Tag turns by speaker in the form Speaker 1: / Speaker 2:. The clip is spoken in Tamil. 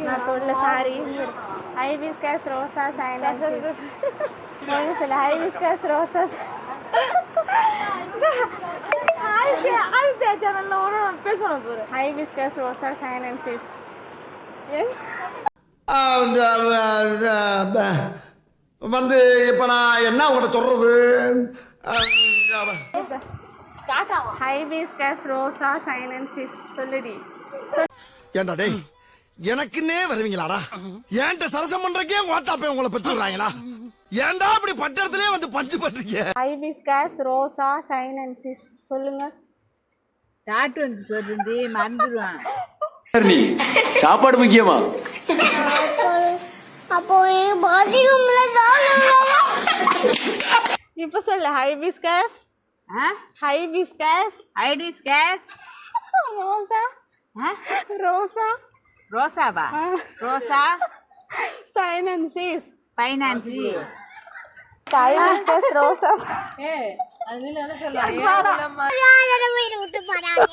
Speaker 1: நான் சொல்ல சாரி. ஹைபிஸ்கஸ் ரோசா சைனன்சிஸ். நான் சொல்ல ஹைபிஸ்கஸ் ரோசா. ஹைபிஸ்கஸ் ரோசா சைனன்சிஸ்.
Speaker 2: வந்து இப்ப நான் என்ன உங்கள்கிட்ட சொல்றது?
Speaker 1: ஹைபிஸ்கஸ் ரோசா சைனன்சிஸ் சொல்லுடி.
Speaker 2: ஏண்டா டேய், எனக்குன்னே வருவீங்களாடா? ஏன்ட்ட சரசம் பண்றக்கே வாட்டாப்பே உங்களை பெற்றுறாங்களா? ஏன்டா அப்படி பட்டத்திலே வந்து பஞ்சு பண்றீங்க?
Speaker 1: ஹைபிஸ்கஸ் ரோசா சைனன்சிஸ் சொல்லுங்க.
Speaker 3: டாட்டு வந்து சொல்றது மறந்துடுவான்.
Speaker 4: நீ சாப்பாடு முக்கியமா?
Speaker 5: அப்போ பாத்ரூம்ல
Speaker 1: இப்ப சொல்லு ஹைபிஸ்கஸ். ஹைபிஸ்கஸ்
Speaker 3: ஹைபிஸ்கஸ்
Speaker 1: ரோசா. ரோசா
Speaker 3: ரோசாவா? ரோசா
Speaker 1: சைனன்சிஸ்.
Speaker 3: பைனான்சி.
Speaker 1: ஹைபிஸ்கஸ் ரோசா.
Speaker 5: விட்டு போறாங்க